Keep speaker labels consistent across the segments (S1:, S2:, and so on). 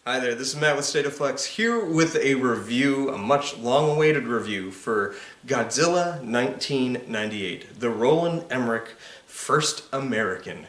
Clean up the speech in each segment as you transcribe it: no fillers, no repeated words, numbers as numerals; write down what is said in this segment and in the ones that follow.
S1: Hi there, this is Matt with State of Flex, here with a review, a much long-awaited review for Godzilla 1998, the Roland Emmerich first American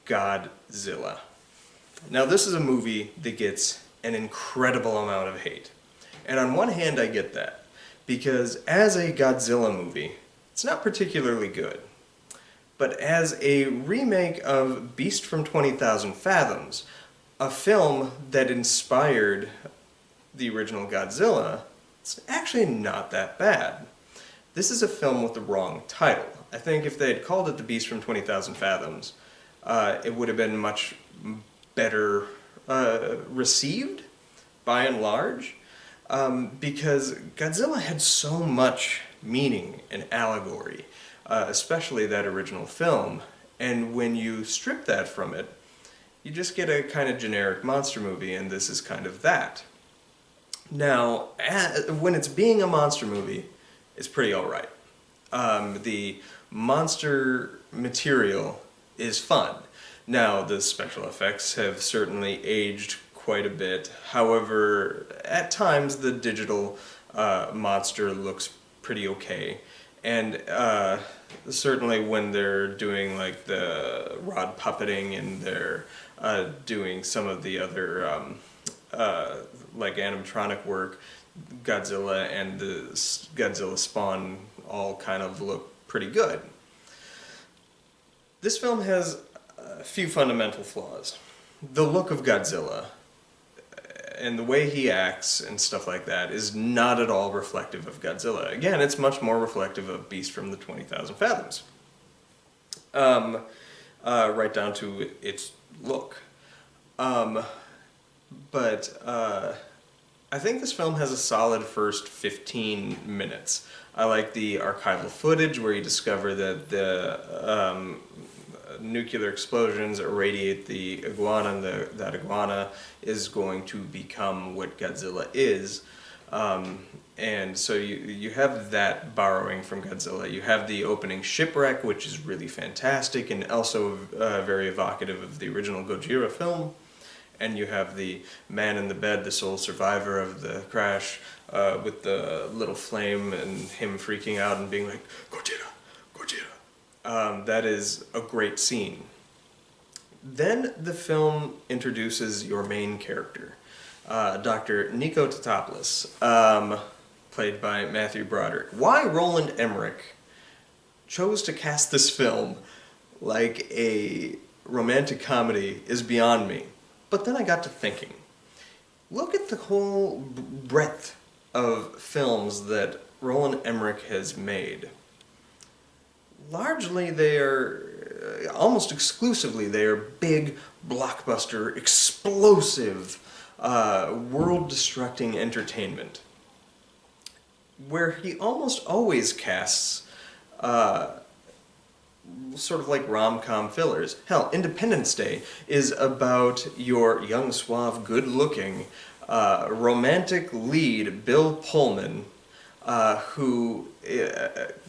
S1: Godzilla. Now this is a movie that gets an incredible amount of hate. And on one hand I get that, because as a Godzilla movie, it's not particularly good. But as a remake of Beast from 20,000 Fathoms, a film that inspired the original Godzilla, it's actually not that bad. This is a film with the wrong title. I think if they had called it The Beast from 20,000 Fathoms, it would have been much better received, by and large, because Godzilla had so much meaning and allegory, especially that original film, and when you strip that from it, you just get a kind of generic monster movie, and this is kind of that. Now, when it's being a monster movie, it's pretty alright. The monster material is fun. Now, the special effects have certainly aged quite a bit. However, at times the digital monster looks pretty okay. And certainly when they're doing like the rod puppeting and they're doing some of the other like animatronic work, Godzilla and the Godzilla spawn all kind of look pretty good. This film has a few fundamental flaws. The look of Godzilla and the way he acts and stuff like that is not at all reflective of Godzilla. Again, it's much more reflective of Beast from the 20,000 Fathoms. Right down to its look. But I think this film has a solid first 15 minutes. I like the archival footage where you discover that the nuclear explosions irradiate the iguana, and that iguana is going to become what Godzilla is. And so you have that borrowing from Godzilla. You have the opening shipwreck, which is really fantastic and also very evocative of the original Gojira film. And you have the man in the bed, the sole survivor of the crash, with the little flame and him freaking out and being like, Gojira, Gojira. That is a great scene. Then the film introduces your main character, Dr. Nico Tatopoulos, played by Matthew Broderick. Why Roland Emmerich chose to cast this film like a romantic comedy is beyond me. But then I got to thinking, look at the whole breadth of films that Roland Emmerich has made. Largely they are, almost exclusively, they are big, blockbuster, explosive, world-destructing entertainment, where he almost always casts sort of like rom-com fillers. Hell, Independence Day is about your young, suave, good-looking, romantic lead, Bill Pullman, who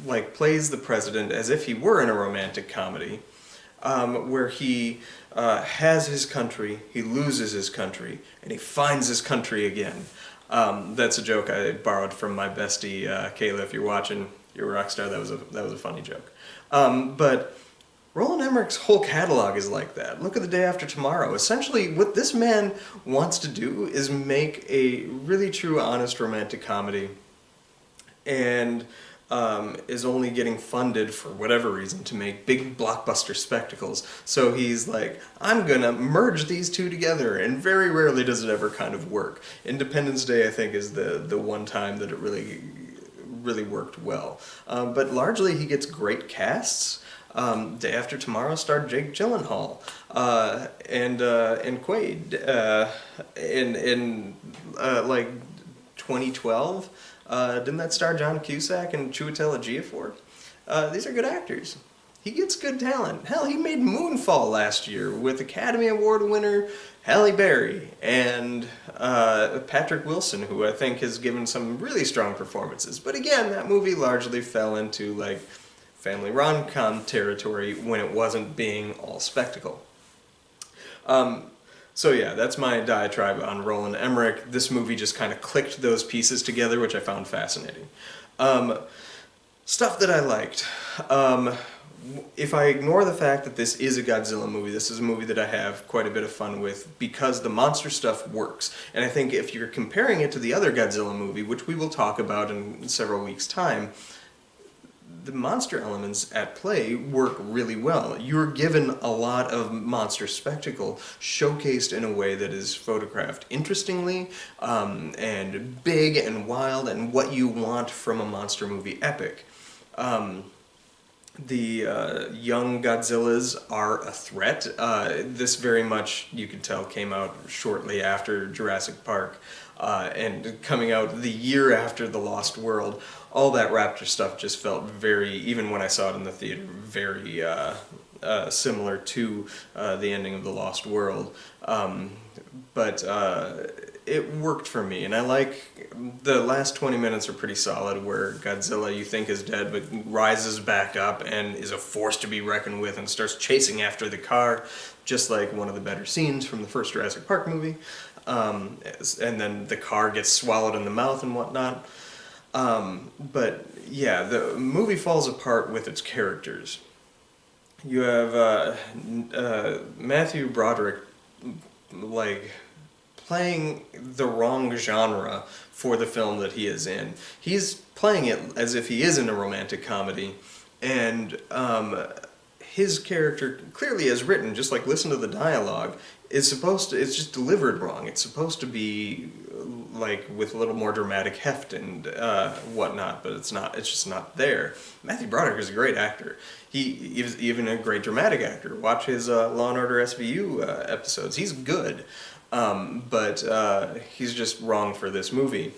S1: like plays the president as if he were in a romantic comedy, where he has his country, he loses his country, and he finds his country again. That's a joke I borrowed from my bestie Kayla. If you're watching, you're a rock star. That was a funny joke. But Roland Emmerich's whole catalog is like that. Look at The Day After Tomorrow. Essentially, what this man wants to do is make a really true, honest romantic comedy, and is only getting funded for whatever reason to make big blockbuster spectacles. So he's like, I'm gonna merge these two together, and very rarely does it ever kind of work. Independence Day, I think, is the one time that it really worked well. But largely he gets great casts. Day After Tomorrow starred Jake Gyllenhaal and Quaid in like 2012. Didn't that star John Cusack and Chiwetel Ejiofor? These are good actors. He gets good talent. Hell, he made Moonfall last year with Academy Award winner Halle Berry and Patrick Wilson, who I think has given some really strong performances. But again, that movie largely fell into like family rom-com territory when it wasn't being all spectacle. So yeah, that's my diatribe on Roland Emmerich. This movie just kind of clicked those pieces together, which I found fascinating. Um, Stuff that I liked. If I ignore the fact that this is a Godzilla movie, this is a movie that I have quite a bit of fun with because the monster stuff works. And I think if you're comparing it to the other Godzilla movie, which we will talk about in several weeks' time, the monster elements at play work really well. You're given a lot of monster spectacle showcased in a way that is photographed interestingly, and big and wild and what you want from a monster movie epic. The young Godzillas are a threat. This very much, you could tell, came out shortly after Jurassic Park, and coming out the year after The Lost World. All that raptor stuff just felt very, even when I saw it in the theater, very similar to the ending of The Lost World. But it worked for me, and I like the last 20 minutes are pretty solid, where Godzilla you think is dead but rises back up and is a force to be reckoned with and starts chasing after the car, just like one of the better scenes from the first Jurassic Park movie. And then the car gets swallowed in the mouth and whatnot. But yeah, the movie falls apart with its characters. You have Matthew Broderick, like, playing the wrong genre for the film that he is in. He's playing it as if he is in a romantic comedy, and his character, clearly as written, just like listen to the dialogue, is supposed to, it's just delivered wrong. It's supposed to be like with a little more dramatic heft and whatnot, but it's not. It's just not there. Matthew Broderick is a great actor. He is even a great dramatic actor. Watch his Law and Order SVU episodes. He's good, but he's just wrong for this movie.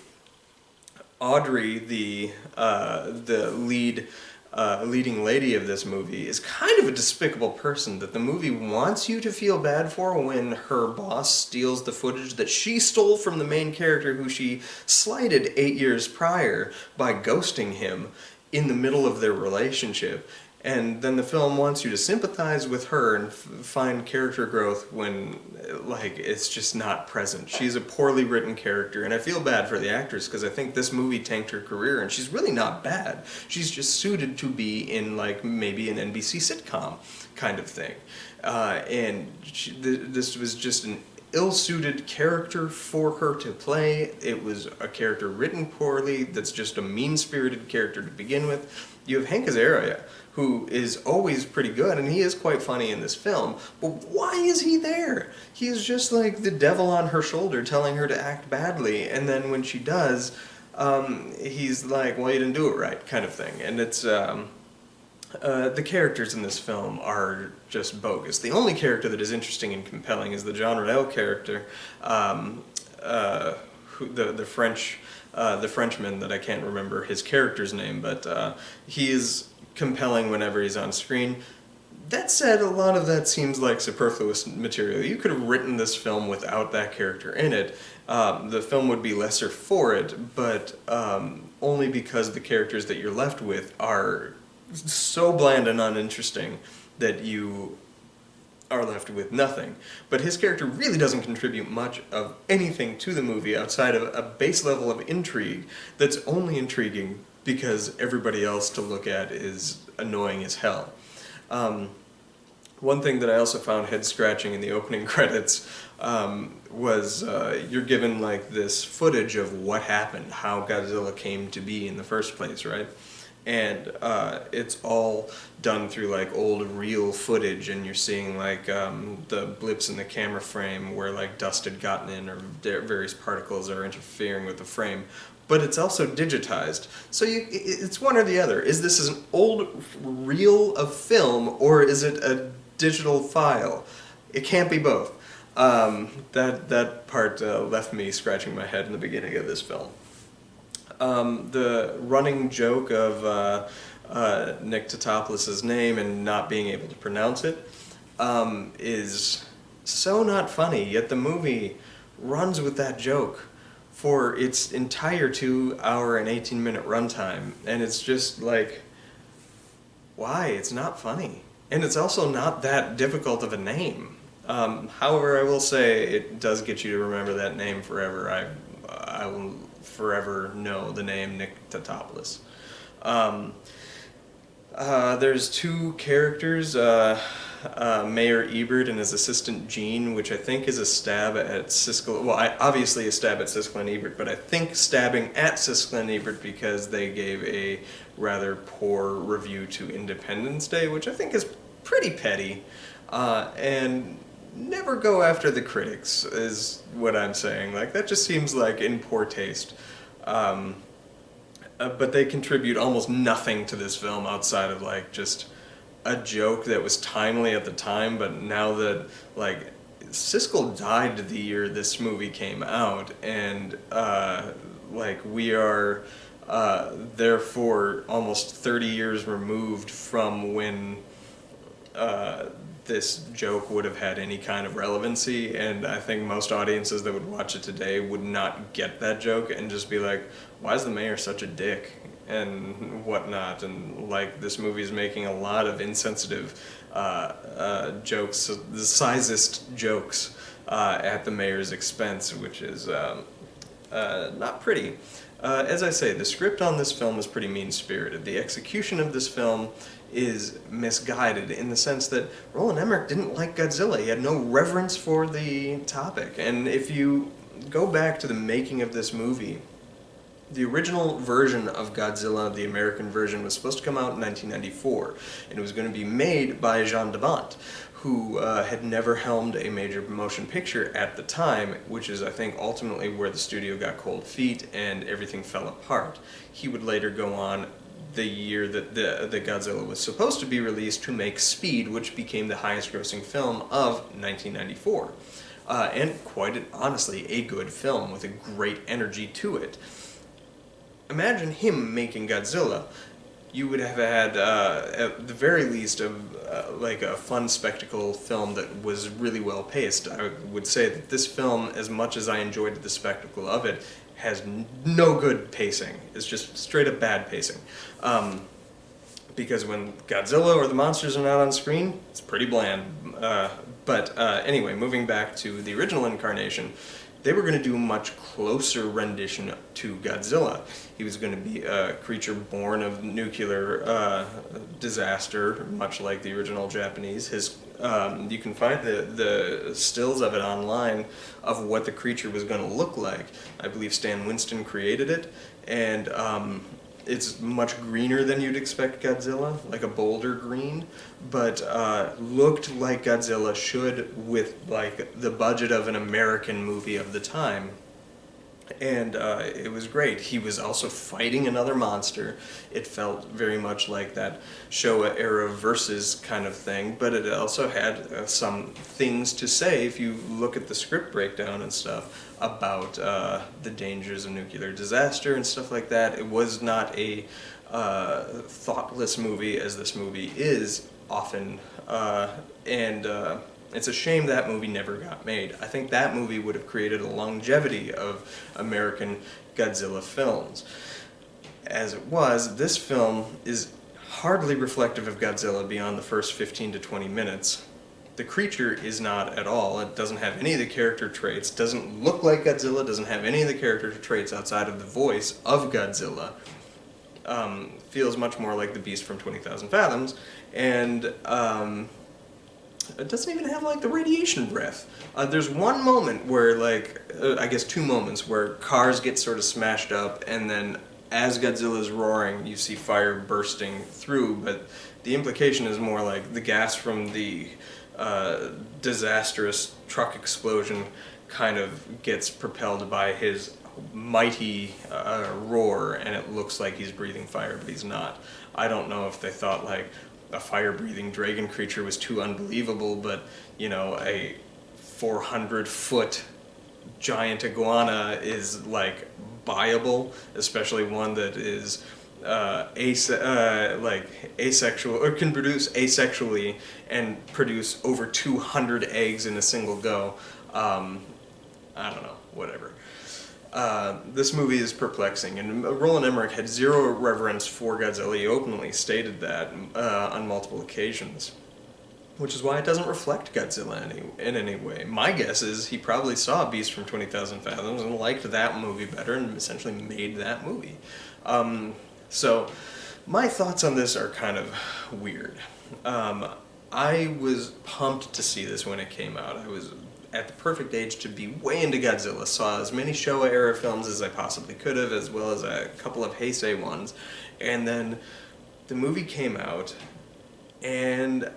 S1: Audrey, the leading lady of this movie, is kind of a despicable person that the movie wants you to feel bad for when her boss steals the footage that she stole from the main character, who she slighted 8 years prior by ghosting him in the middle of their relationship. And then the film wants you to sympathize with her and find character growth when, like, it's just not present. She's a poorly written character, and I feel bad for the actress because I think this movie tanked her career, and she's really not bad. She's just suited to be in, like, maybe an NBC sitcom kind of thing. This was just an ill-suited character for her to play. It was a character written poorly that's just a mean-spirited character to begin with. You have Hank Azaria, who is always pretty good, and he is quite funny in this film, but why is he there? He's just like the devil on her shoulder telling her to act badly, and then when she does, he's like, well, you didn't do it right, kind of thing. And it's, the characters in this film are just bogus. The only character that is interesting and compelling is the Jean Reno character, the Frenchman that I can't remember his character's name, but he is compelling whenever he's on screen. That said, a lot of that seems like superfluous material. You could have written this film without that character in it. The film would be lesser for it, but only because the characters that you're left with are so bland and uninteresting that you are left with nothing. But his character really doesn't contribute much of anything to the movie outside of a base level of intrigue that's only intriguing because everybody else to look at is annoying as hell. One thing that I also found head-scratching in the opening credits was you're given like this footage of what happened, how Godzilla came to be in the first place, right? And it's all done through like old real footage, and you're seeing like the blips in the camera frame where like dust had gotten in or various particles are interfering with the frame. But it's also digitized, so it's one or the other. Is this an old reel of film, or is it a digital file? It can't be both. That part left me scratching my head in the beginning of this film. The running joke of Nick Tatopoulos' name and not being able to pronounce it is so not funny, yet the movie runs with that joke for its entire 2 hour and 18-minute runtime, and it's just like, why? It's not funny. And it's also not that difficult of a name. However, I will say it does get you to remember that name forever. I will forever know the name Nick Tatopoulos. Um, there's two characters, Mayor Ebert and his assistant Gene, which I think is a stab at Siskel. Well, obviously a stab at Siskel and Ebert, but I think stabbing at Siskel and Ebert because they gave a rather poor review to Independence Day, which I think is pretty petty. And never go after the critics, is what I'm saying. Like, that just seems like in poor taste. But they contribute almost nothing to this film outside of, like, just a joke that was timely at the time, but now that, like, Siskel died the year this movie came out, and, like, we are, therefore, almost 30 years removed from when, this joke would have had any kind of relevancy, and I think most audiences that would watch it today would not get that joke and just be like, why is the mayor such a dick and whatnot, and like this movie is making a lot of insensitive jokes, the sizest jokes at the mayor's expense, which is not pretty. As I say, the script on this film is pretty mean-spirited. The execution of this film is misguided in the sense that Roland Emmerich didn't like Godzilla. He had no reverence for the topic. And if you go back to the making of this movie, the original version of Godzilla, the American version, was supposed to come out in 1994, and it was going to be made by Jean Devant, who had never helmed a major motion picture at the time, which is, I think, ultimately where the studio got cold feet and everything fell apart. He would later go on the year that the Godzilla was supposed to be released to make Speed, which became the highest grossing film of 1994. And quite honestly, a good film with a great energy to it. Imagine him making Godzilla. You would have had, at the very least, like a fun spectacle film that was really well paced. I would say that this film, as much as I enjoyed the spectacle of it, has no good pacing. It's just straight up bad pacing. Because when Godzilla or the monsters are not on screen, it's pretty bland. But anyway, moving back to the original incarnation, they were going to do a much closer rendition to Godzilla. He was going to be a creature born of nuclear disaster, much like the original Japanese. You can find the stills of it online of what the creature was going to look like. I believe Stan Winston created it, and it's much greener than you'd expect Godzilla, like a bolder green, but looked like Godzilla should with like the budget of an American movie of the time. And it was great. He was also fighting another monster. It felt very much like that Showa era versus kind of thing, but it also had some things to say if you look at the script breakdown and stuff about the dangers of nuclear disaster and stuff like that. It was not a thoughtless movie as this movie is often, and it's a shame that movie never got made. I think that movie would have created a longevity of American Godzilla films. As it was, this film is hardly reflective of Godzilla beyond the first 15 to 20 minutes. The creature is not at all. It doesn't have any of the character traits, doesn't look like Godzilla, doesn't have any of the character traits outside of the voice of Godzilla. Feels much more like the beast from 20,000 Fathoms, and it doesn't even have, like, the radiation breath. There's one moment where, like, I guess two moments where cars get sort of smashed up, and then as Godzilla's roaring, you see fire bursting through, but the implication is more like the gas from the disastrous truck explosion kind of gets propelled by his mighty roar, and it looks like he's breathing fire, but he's not. I don't know if they thought, like, a fire-breathing dragon creature was too unbelievable, but, you know, a 400-foot giant iguana is, like, viable, especially one that is asexual, or can produce asexually and produce over 200 eggs in a single go. I don't know, whatever. This movie is perplexing, and Roland Emmerich had zero reverence for Godzilla. He openly stated that on multiple occasions. which is why it doesn't reflect Godzilla in any way. My guess is he probably saw Beast from 20,000 Fathoms and liked that movie better and essentially made that movie. So my thoughts on this are kind of weird. I was pumped to see this when it came out. I was at the perfect age to be way into Godzilla. Saw as many Showa era films as I possibly could have, as well as a couple of Heisei ones. And then the movie came out, and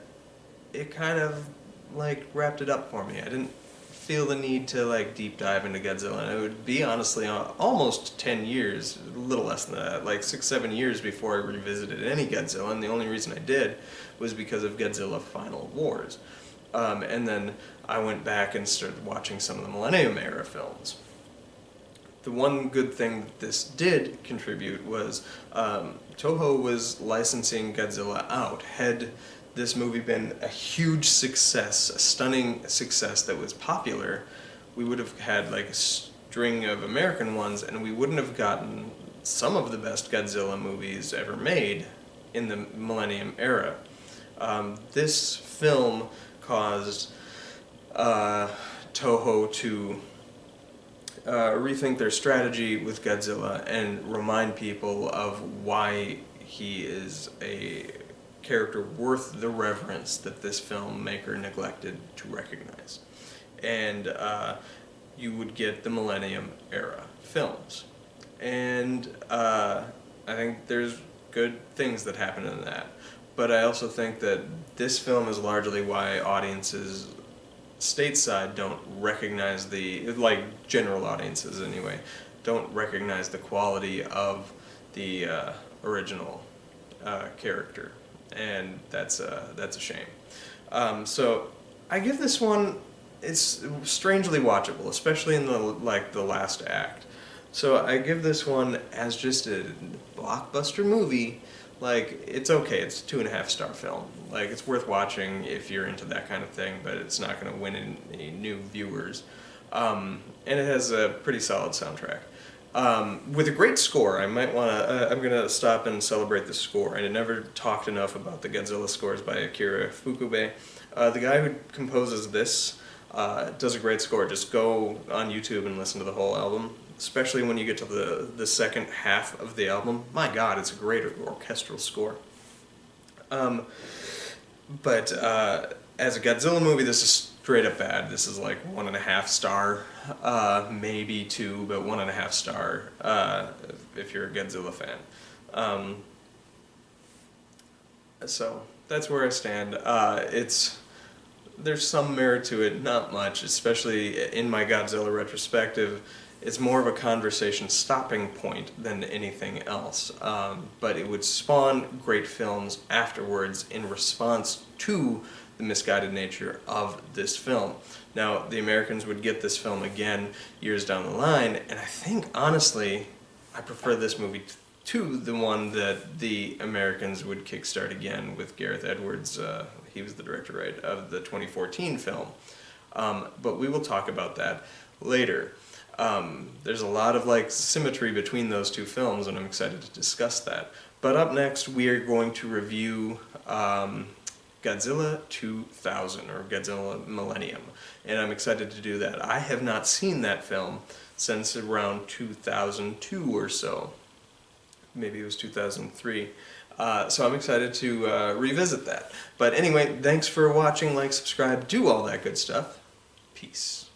S1: it kind of like wrapped it up for me. I didn't feel the need to like deep dive into Godzilla. And it would be honestly almost 10 years, a little less than that, like 6-7 years before I revisited any Godzilla. And the only reason I did was because of Godzilla Final Wars. And then I went back and started watching some of the Millennium era films. The one good thing that this did contribute was Toho was licensing Godzilla out. Had this movie been a huge success, a stunning success that was popular, we would have had like a string of American ones, and we wouldn't have gotten some of the best Godzilla movies ever made in the Millennium era. This film caused Toho to rethink their strategy with Godzilla and remind people of why he is a character worth the reverence that this filmmaker neglected to recognize. And you would get the Millennium era films. And I think there's good things that happen in that. But I also think that this film is largely why audiences stateside don't recognize like general audiences anyway, don't recognize the quality of the original character, and that's a shame. So I give this one, it's strangely watchable, especially in the last act. So I give this one as just a blockbuster movie. Like, it's okay, it's a 2.5-star film. Like, it's worth watching if you're into that kind of thing, but it's not going to win any new viewers. And it has a pretty solid soundtrack. With a great score. I'm going to stop and celebrate the score. I never talked enough about the Godzilla scores by Akira Ifukube. The guy who composes this does a great score. Just go on YouTube and listen to the whole album. Especially when you get to the second half of the album. My God, it's a great orchestral score. But as a Godzilla movie, this is straight up bad. This is like 1.5 star, maybe 2, but 1.5 star if you're a Godzilla fan. So that's where I stand. There's some merit to it, not much, especially in my Godzilla retrospective. It's more of a conversation stopping point than anything else, but it would spawn great films afterwards in response to the misguided nature of this film. Now, the Americans would get this film again years down the line, and I think, honestly, I prefer this movie to the one that the Americans would kickstart again with Gareth Edwards. He was the director, right, of the 2014 film. But we will talk about that later. There's a lot of symmetry between those two films, and I'm excited to discuss that. But up next, we are going to review Godzilla 2000, or Godzilla Millennium, and I'm excited to do that. I have not seen that film since around 2002 or so. Maybe it was 2003. So I'm excited to revisit that. But anyway, thanks for watching, like, subscribe, do all that good stuff. Peace.